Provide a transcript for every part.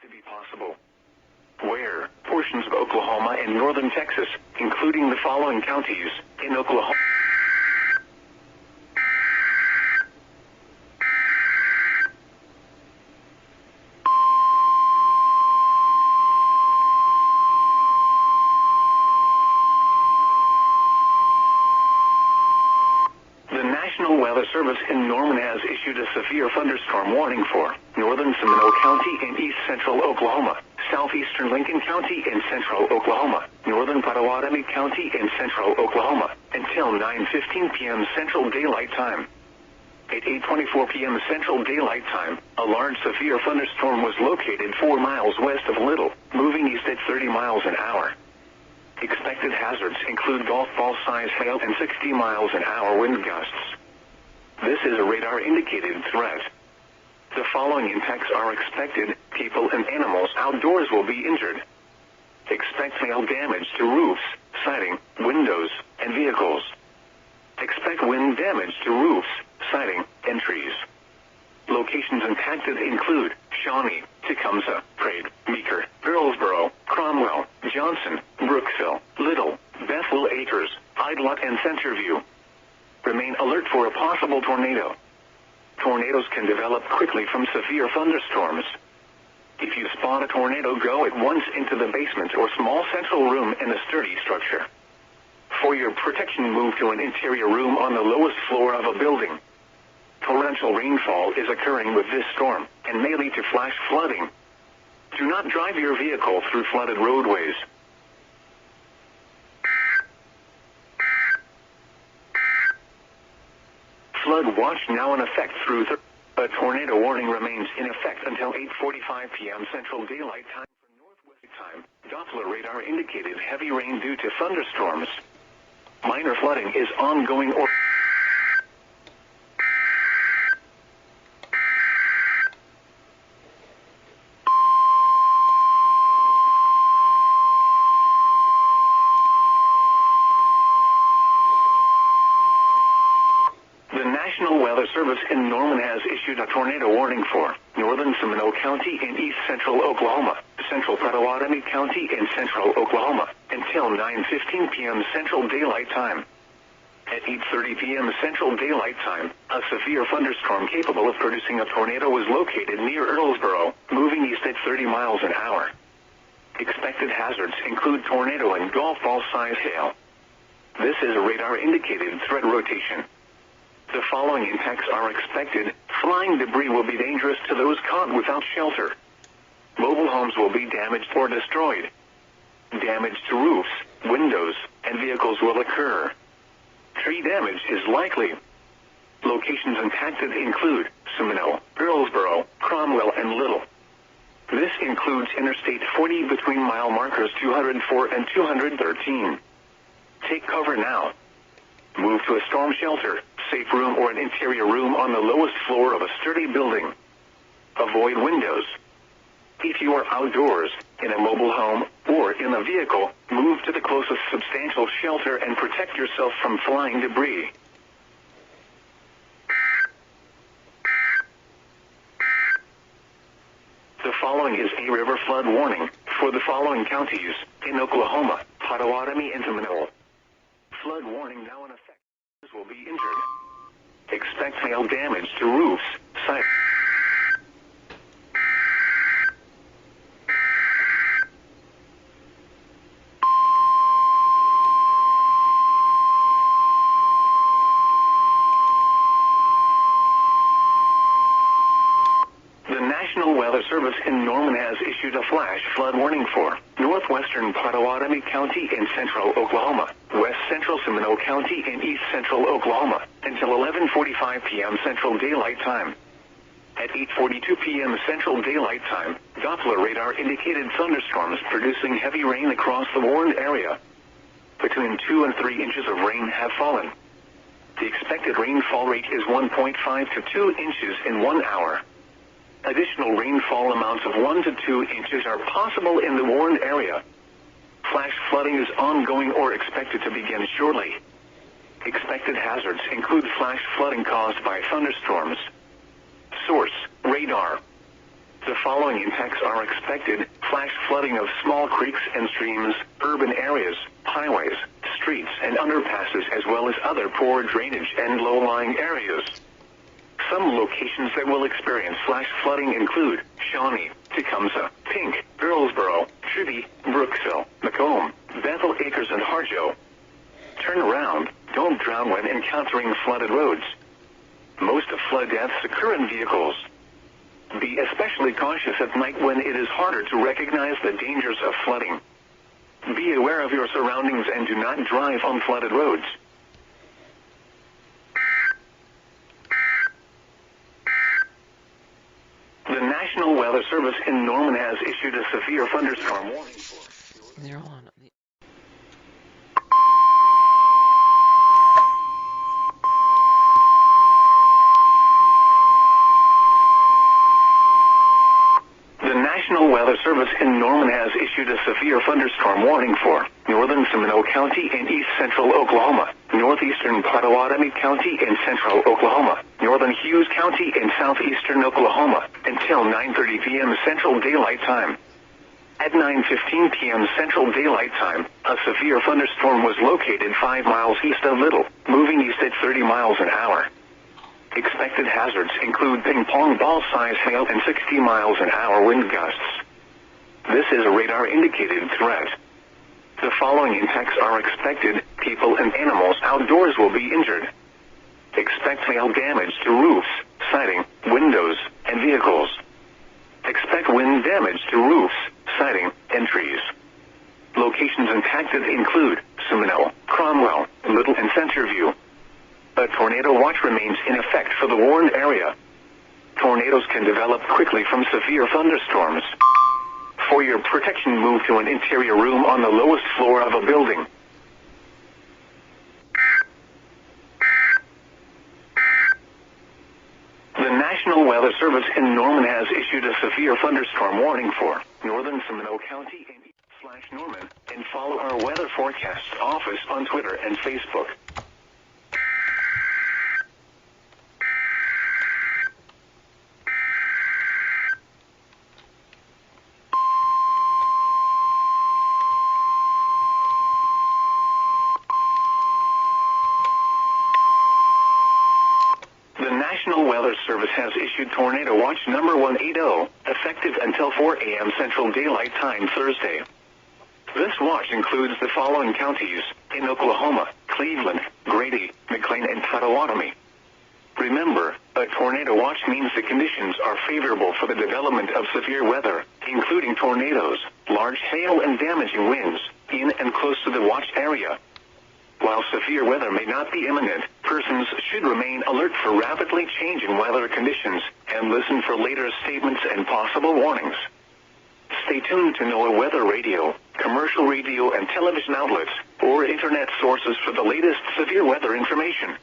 to be possible. Where portions of Oklahoma and northern Texas, including the following counties in Oklahoma. The National Weather Service in Norman has issued a severe thunderstorm warning for northern Seminole County and east central Oklahoma, southeastern Lincoln County and central Oklahoma, northern Pottawatomie County and central Oklahoma, until 9:15 p.m. Central Daylight Time. At 8:24 p.m. Central Daylight Time, a large severe thunderstorm was located 4 miles west of Little, moving east at 30 miles an hour. Expected hazards include golf ball-sized hail and 60 miles an hour wind gusts. This is a radar-indicated threat. The following impacts are expected: people and animals outdoors will be injured. Expect hail damage to roofs, siding, windows, and vehicles. Expect wind damage to roofs, siding, and trees. Locations impacted include Shawnee, Tecumseh, Prague, Meeker, Earlsboro, Cromwell, Johnson, Brooksville, Little, Bethel Acres, Idlot, and Centerview. Remain alert for a possible tornado. Tornadoes can develop quickly from severe thunderstorms. If you spot a tornado, go at once into the basement or small central room in a sturdy structure. For your protection, move to an interior room on the lowest floor of a building. Torrential rainfall is occurring with this storm and may lead to flash flooding. Do not drive your vehicle through flooded roadways. Flood watch now in effect through a tornado warning remains in effect until 8:45 p.m. Central Daylight Time for Northwest Time. Doppler radar indicated heavy rain due to thunderstorms. Minor flooding is ongoing or National Weather Service in Norman has issued a tornado warning for northern Seminole County and east central Oklahoma, central Pottawatomie County and central Oklahoma, until 9:15 p.m. Central Daylight Time. At 8:30 p.m. Central Daylight Time, a severe thunderstorm capable of producing a tornado was located near Earlsboro, moving east at 30 miles an hour. Expected hazards include tornado and golf ball-sized hail. This is a radar-indicated threat rotation. The following impacts are expected. Flying debris will be dangerous to those caught without shelter. Mobile homes will be damaged or destroyed. Damage to roofs, windows, and vehicles will occur. Tree damage is likely. Locations impacted include Seminole, Earlsboro, Cromwell, and Little. This includes Interstate 40 between mile markers 204 and 213. Take cover now. Move to a storm shelter, safe room, or an interior room on the lowest floor of a sturdy building. Avoid windows. If you are outdoors, in a mobile home, or in a vehicle, move to the closest substantial shelter and protect yourself from flying debris. The following is a river flood warning for the following counties in Oklahoma, Pottawatomie, and Seminole. Flood warning now in effect. Will be injured. Expect hail damage to roofs, siding. The National Weather Service in Norman has issued a flash flood warning for northwestern Pottawatomie County and central Oklahoma, west central Seminole County and east central Oklahoma, until 11:45 p.m. Central Daylight Time. At 8:42 p.m. Central Daylight Time, Doppler radar indicated thunderstorms producing heavy rain across the warned area. Between 2 and 3 inches of rain have fallen. The expected rainfall rate is 1.5 to 2 inches in 1 hour. Additional rainfall amounts of 1 to 2 inches are possible in the warned area. Flash flooding is ongoing or expected to begin shortly. Expected hazards include flash flooding caused by thunderstorms. Source: radar. The following impacts are expected: flash flooding of small creeks and streams, urban areas, highways, streets and underpasses, as well as other poor drainage and low-lying areas. Some locations that will experience flash flooding include Shawnee, Tecumseh, Pink, Earlsboro, Tribby, Brooksville, Macomb, Bethel Acres and Harjo. Turn around, don't drown when encountering flooded roads. Most flood deaths occur in vehicles. Be especially cautious at night when it is harder to recognize the dangers of flooding. Be aware of your surroundings and do not drive on flooded roads. The National Weather Service in Norman has issued a severe thunderstorm warning for... They're on. The National Weather Service in Norman has issued a severe thunderstorm warning for northern Seminole County and east central Oklahoma, northeastern Pottawatomie County and central Oklahoma, northern Hughes County and southeastern Oklahoma, until 9:30 p.m. Central Daylight Time. At 9:15 p.m. Central Daylight Time, a severe thunderstorm was located 5 miles east of Little, moving east at 30 miles an hour. Expected hazards include ping-pong ball-size hail and 60 miles an hour wind gusts. This is a radar-indicated threat. The following impacts are expected: people and animals outdoors will be injured. Expect hail damage to roofs, siding, windows, and vehicles. Expect wind damage to roofs, siding, and trees. Locations impacted include Seminole, Cromwell, Little, and Centerview. A tornado watch remains in effect for the warned area. Tornadoes can develop quickly from severe thunderstorms. For your protection, move to an interior room on the lowest floor of a building. The National Weather Service in Norman has issued a severe thunderstorm warning for northern Seminole County and /Norman, and follow our weather forecast office on Twitter and Facebook. The National Weather Service has issued Tornado Watch number 180, effective until 4 a.m. Central Daylight Time Thursday. This watch includes the following counties in Oklahoma: Cleveland, Grady, McLean, and Pottawatomie. Remember, a tornado watch means the conditions are favorable for the development of severe weather, including tornadoes, large hail, and damaging winds, in and close to the watch area. While severe weather may not be imminent, persons should remain alert for rapidly changing weather conditions and listen for later statements and possible warnings. Stay tuned to NOAA Weather Radio, commercial radio and television outlets, or internet sources for the latest severe weather information.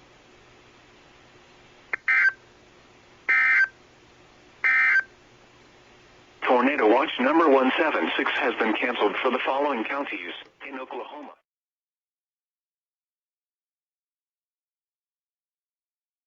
Tornado Watch number 176 has been canceled for the following counties in Oklahoma.